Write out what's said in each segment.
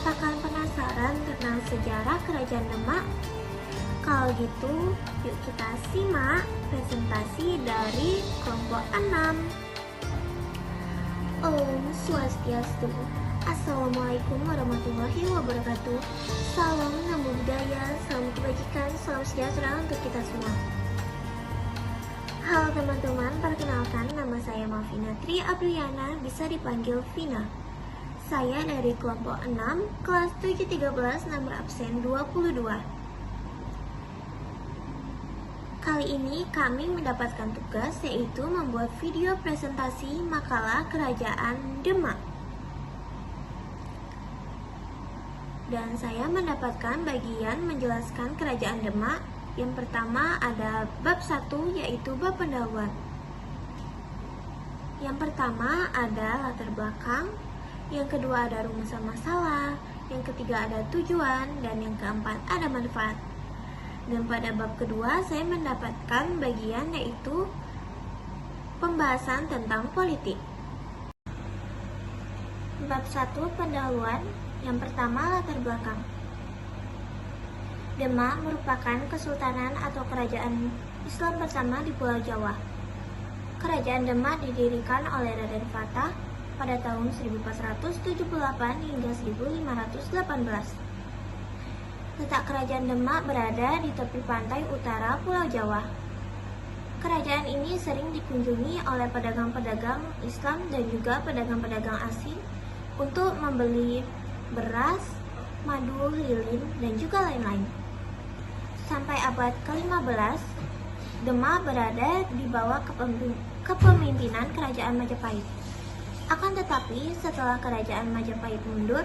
Apakah penasaran tentang sejarah Kerajaan Demak? Kalau gitu, yuk kita simak presentasi dari kelompok 6. Om Swastiastu. Assalamualaikum warahmatullahi wabarakatuh. Salam namo budaya, salam kebajikan, salam sejahtera untuk kita semua. Halo teman-teman, perkenalkan nama saya Malvina Tri Apriana, bisa dipanggil Vina. Saya dari kelompok 6, kelas 713, nomor absen 22. Kali ini kami mendapatkan tugas yaitu membuat video presentasi makalah Kerajaan Demak. Dan saya mendapatkan bagian menjelaskan Kerajaan Demak. Yang pertama ada bab 1 yaitu bab pendahuluan. Yang pertama ada latar belakang. Yang kedua ada rumusan masalah, yang ketiga ada tujuan, dan yang keempat ada manfaat. Dan pada bab kedua saya mendapatkan bagian yaitu pembahasan tentang politik. Bab 1 pendahuluan, yang pertama latar belakang. Demak merupakan kesultanan atau kerajaan Islam pertama di Pulau Jawa. Kerajaan Demak didirikan oleh Raden Fatah pada tahun 1478 hingga 1518. Letak Kerajaan Demak berada di tepi pantai utara Pulau Jawa. Kerajaan ini sering dikunjungi oleh pedagang-pedagang Islam dan juga pedagang-pedagang asing untuk membeli beras, madu, lilin, dan juga lain-lain. Sampai abad ke-15, Demak berada di bawah kepemimpinan Kerajaan Majapahit. Akan tetapi, setelah Kerajaan Majapahit mundur,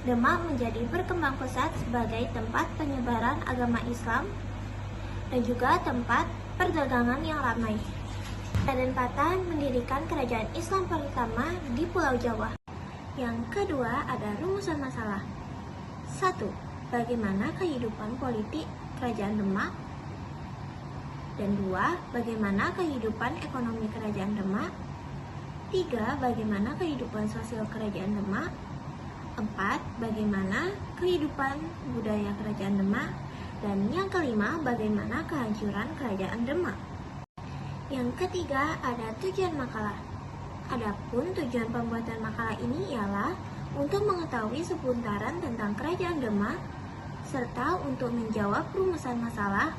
Demak menjadi berkembang pesat sebagai tempat penyebaran agama Islam dan juga tempat perdagangan yang ramai. Raden Fatah mendirikan kerajaan Islam pertama di Pulau Jawa. Yang kedua ada rumusan masalah. 1. Bagaimana kehidupan politik Kerajaan Demak? Dan 2. Bagaimana kehidupan ekonomi Kerajaan Demak? 3. Bagaimana kehidupan sosial Kerajaan Demak? 4. Bagaimana kehidupan budaya Kerajaan Demak? Dan yang kelima, bagaimana kehancuran Kerajaan Demak? Yang ketiga, ada tujuan makalah. Adapun tujuan pembuatan makalah ini ialah untuk mengetahui seputaran tentang Kerajaan Demak, serta untuk menjawab rumusan masalah,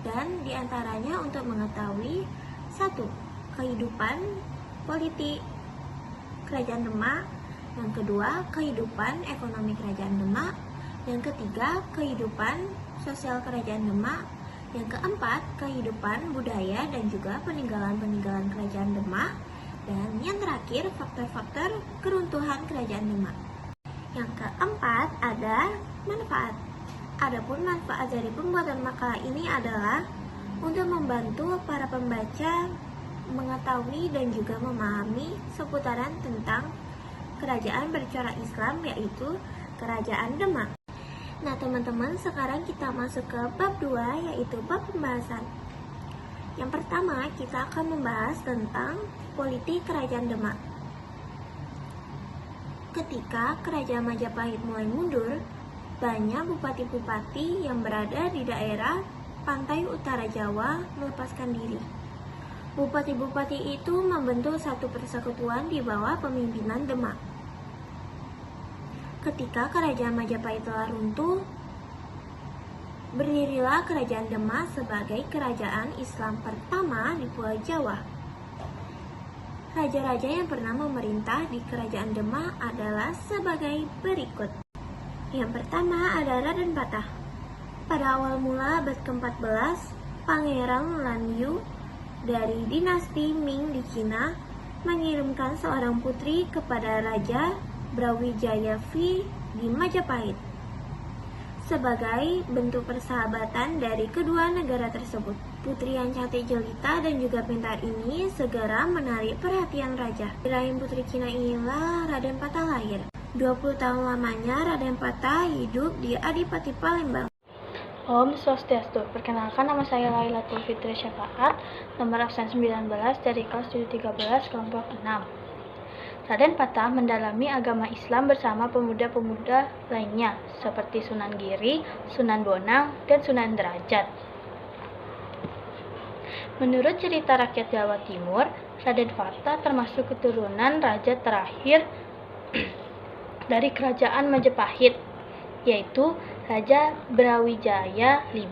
dan diantaranya untuk mengetahui 1. Kehidupan politik Kerajaan Demak, yang kedua kehidupan ekonomi Kerajaan Demak, yang ketiga kehidupan sosial Kerajaan Demak, yang keempat kehidupan budaya dan juga peninggalan-peninggalan Kerajaan Demak, dan yang terakhir faktor-faktor keruntuhan Kerajaan Demak. Yang keempat ada manfaat. Adapun manfaat dari pembuatan makalah ini adalah untuk membantu para pembaca mengetahui dan juga memahami seputaran tentang kerajaan bercorak Islam, yaitu Kerajaan Demak. Nah teman-teman, sekarang kita masuk ke bab 2, yaitu bab pembahasan. Yang pertama, kita akan membahas tentang politik Kerajaan Demak. Ketika Kerajaan Majapahit mulai mundur, banyak bupati-bupati yang berada di daerah pantai utara Jawa melepaskan diri. Bupati-bupati itu membentuk satu persekutuan di bawah pemimpinan Demak. Ketika kerajaan Majapahit telah runtuh, berdirilah kerajaan Demak sebagai kerajaan Islam pertama di Pulau Jawa. Raja-raja yang pernah memerintah di kerajaan Demak adalah sebagai berikut. Yang pertama ada Raden Patah. Pada awal mula abad ke-14, Pangeran Lanyu dari dinasti Ming di Cina mengirimkan seorang putri kepada Raja Brawijaya V di Majapahit sebagai bentuk persahabatan dari kedua negara tersebut. Putri yang cantik jelita dan juga pintar ini segera menarik perhatian raja. Di rahim putri Cina inilah Raden Patah lahir. 20 tahun lamanya Raden Patah hidup di Adipati Palembang. Om Swastiastu. Perkenalkan, nama saya Lailatul Fitri Syafaat, nomor absen 19 dari kelas 713 kelompok 6. Raden Patah mendalami agama Islam bersama pemuda-pemuda lainnya seperti Sunan Giri, Sunan Bonang, dan Sunan Derajat. Menurut cerita rakyat Jawa Timur, Raden Patah termasuk keturunan raja terakhir dari kerajaan Majapahit, yaitu Raja Brawijaya V.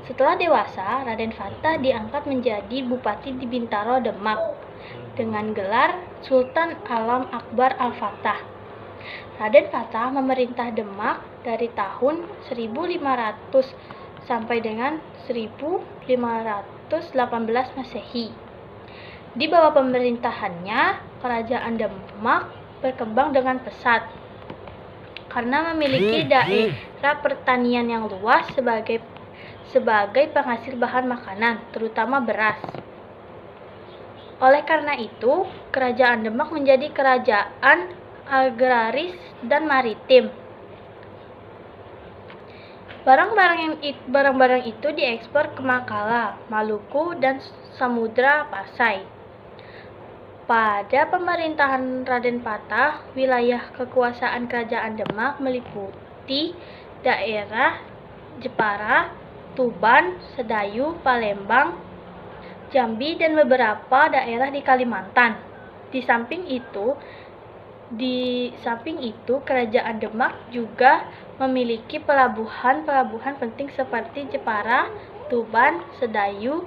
Setelah dewasa, Raden Patah diangkat menjadi bupati di Bintaro, Demak, dengan gelar Sultan Alam Akbar Al-Fatah. Raden Patah memerintah Demak dari tahun 1500 sampai dengan 1518 Masehi. Di bawah pemerintahannya, kerajaan Demak berkembang dengan pesat karena memiliki daerah pertanian yang luas sebagai penghasil bahan makanan, terutama beras. Oleh karena itu, kerajaan Demak menjadi kerajaan agraris dan maritim. Barang-barang itu diekspor ke Makala, Maluku, dan Samudra Pasai. Pada pemerintahan Raden Patah, wilayah kekuasaan kerajaan Demak meliputi daerah Jepara, Tuban, Sedayu, Palembang, Jambi, dan beberapa daerah di Kalimantan. Di samping itu, kerajaan Demak juga memiliki pelabuhan-pelabuhan penting seperti Jepara, Tuban, Sedayu,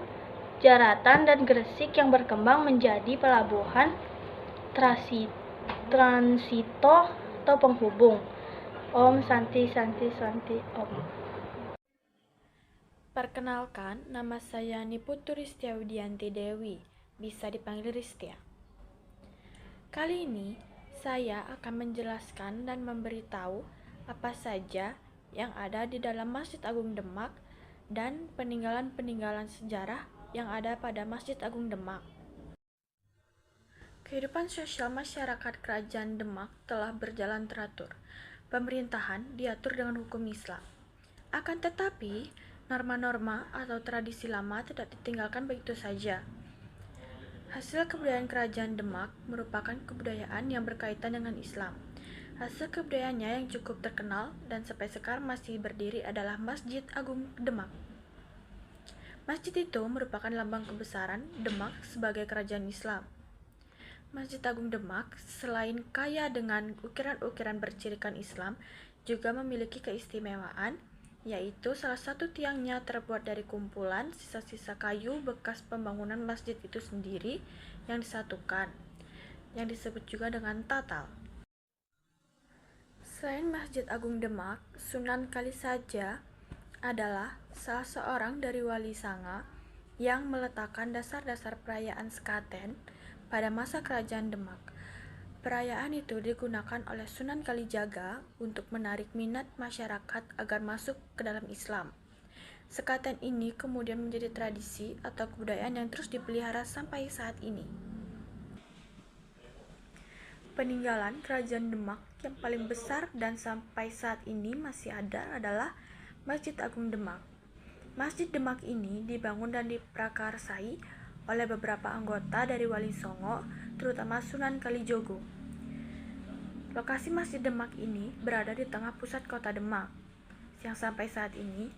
Jaratan, dan Gresik yang berkembang menjadi pelabuhan transito atau penghubung. Om Santi Santi Santi Om. Perkenalkan, nama saya Niputu Ristia Widianti Dewi, bisa dipanggil Ristia. Kali ini saya akan menjelaskan dan memberitahu apa saja yang ada di dalam Masjid Agung Demak dan peninggalan-peninggalan sejarah yang ada pada Masjid Agung Demak. Kehidupan sosial masyarakat Kerajaan Demak telah berjalan teratur. Pemerintahan diatur dengan hukum Islam. Akan tetapi, norma-norma atau tradisi lama tidak ditinggalkan begitu saja. Hasil kebudayaan Kerajaan Demak merupakan kebudayaan yang berkaitan dengan Islam. Hasil kebudayaannya yang cukup terkenal dan sampai sekarang masih berdiri adalah Masjid Agung Demak. Masjid itu merupakan lambang kebesaran Demak sebagai kerajaan Islam. Masjid Agung Demak selain kaya dengan ukiran-ukiran bercirikan Islam, juga memiliki keistimewaan, yaitu salah satu tiangnya terbuat dari kumpulan sisa-sisa kayu bekas pembangunan masjid itu sendiri yang disatukan, yang disebut juga dengan tatal. Selain Masjid Agung Demak, Sunan Kalijaga adalah salah seorang dari wali Sanga yang meletakkan dasar-dasar perayaan sekaten pada masa kerajaan Demak. Perayaan itu digunakan oleh Sunan Kalijaga untuk menarik minat masyarakat agar masuk ke dalam Islam. Sekaten ini kemudian menjadi tradisi atau kebudayaan yang terus dipelihara sampai saat ini. Peninggalan kerajaan Demak yang paling besar dan sampai saat ini masih ada adalah Masjid Agung Demak. Masjid Demak ini dibangun dan diprakarsai oleh beberapa anggota dari Wali Songo, terutama Sunan Kalijogo. Lokasi Masjid Demak ini berada di tengah pusat kota Demak, yang sampai saat ini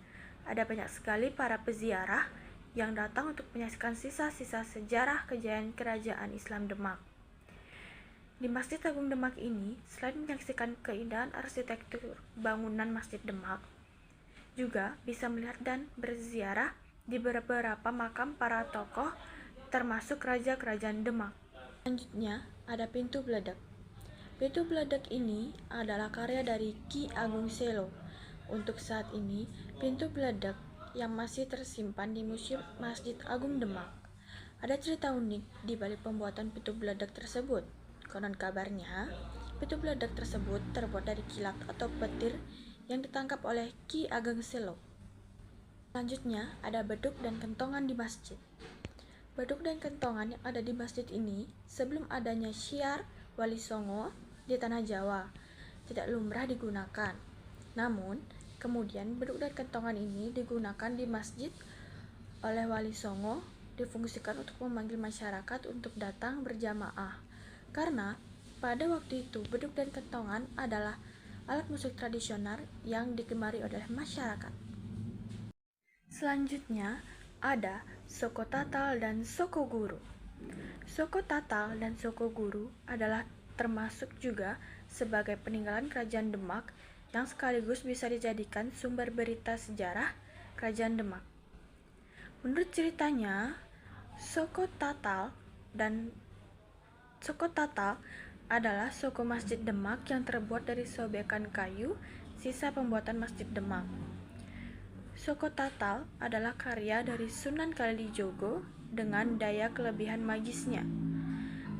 ada banyak sekali para peziarah yang datang untuk menyaksikan sisa-sisa sejarah kejayaan kerajaan Islam Demak. Di Masjid Agung Demak ini, selain menyaksikan keindahan arsitektur bangunan Masjid Demak, juga bisa melihat dan berziarah di beberapa makam para tokoh termasuk raja kerajaan Demak. Selanjutnya, ada Pintu Bledek. Pintu Bledek ini adalah karya dari Ki Agung Selo. Untuk saat ini, Pintu Bledek yang masih tersimpan di Museum Masjid Agung Demak. Ada cerita unik di balik pembuatan pintu bledek tersebut. Konon kabarnya, pintu bledek tersebut terbuat dari kilat atau petir yang ditangkap oleh Ki Ageng Selo. Selanjutnya, ada beduk dan kentongan di masjid. Beduk dan kentongan yang ada di masjid ini sebelum adanya syiar Wali Songo di tanah Jawa tidak lumrah digunakan. Namun, kemudian beduk dan kentongan ini digunakan di masjid oleh Wali Songo, difungsikan untuk memanggil masyarakat untuk datang berjamaah. Karena pada waktu itu beduk dan kentongan adalah alat musik tradisional yang digemari oleh masyarakat. Selanjutnya ada Soko Tatal dan Soko Guru. Soko Tatal dan Soko Guru adalah termasuk juga sebagai peninggalan kerajaan Demak yang sekaligus bisa dijadikan sumber berita sejarah kerajaan Demak. Menurut ceritanya, Soko Tatal adalah soko Masjid Demak yang terbuat dari sobekan kayu sisa pembuatan Masjid Demak. Soko Tatal adalah karya dari Sunan Kalijogo dengan daya kelebihan magisnya.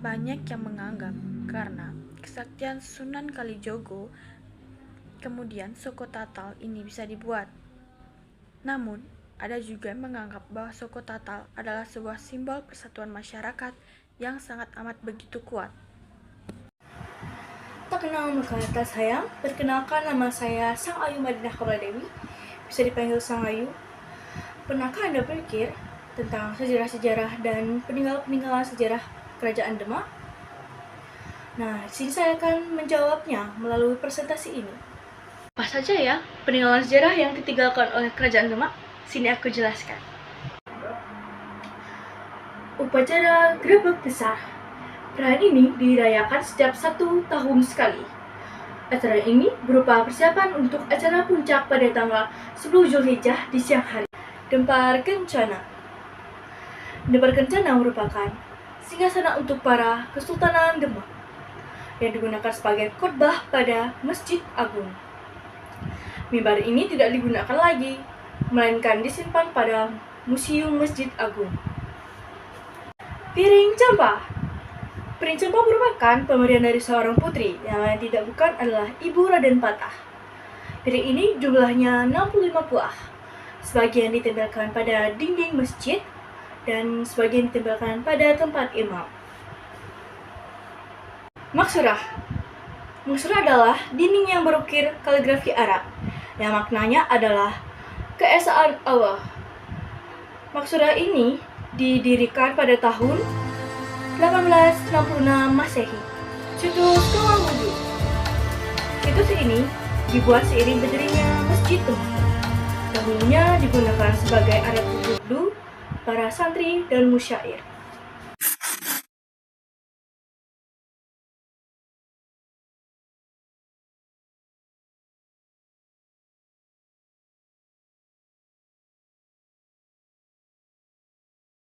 Banyak yang menganggap karena kesaktian Sunan Kalijogo, kemudian Soko Tatal ini bisa dibuat. Namun, ada juga yang menganggap bahwa Soko Tatal adalah sebuah simbol persatuan masyarakat yang sangat amat begitu kuat. Tak kenal maka tak sayang, perkenalkan nama saya Sang Ayu Madinah Kamaladewi, bisa dipanggil Sang Ayu. Pernahkah Anda berpikir tentang sejarah-sejarah dan peninggalan sejarah kerajaan Demak? Nah, di sini saya akan menjawabnya melalui presentasi ini. Apa saja ya peninggalan sejarah yang ditinggalkan oleh kerajaan Demak? Sini aku jelaskan. Upacara Grebek Besar. Perayaan ini dirayakan setiap 1 tahun sekali. Acara ini berupa persiapan untuk acara puncak pada tanggal 10 Zulhijjah di siang hari. Dempar Kencana. Dempar Kencana merupakan singgasana untuk para Kesultanan Demak yang digunakan sebagai khotbah pada Masjid Agung. Mimbar ini tidak digunakan lagi, melainkan disimpan pada Museum Masjid Agung. Piring Campa. Piring Campa merupakan pemberian dari seorang putri yang lain tidak bukan adalah Ibu Raden Patah. Piring ini jumlahnya 65 buah. Sebagian ditempelkan pada dinding masjid dan sebagian ditempelkan pada tempat imam. Maksurah. Maksurah adalah dinding yang berukir kaligrafi Arab yang maknanya adalah keesaan Allah. Maksurah ini didirikan pada tahun 1866 Masehi. Situs Kawah Wudhu. Situs ini dibuat seiring berdirinya Masjid Demak. Dahulunya digunakan sebagai area wudhu para santri dan musyair.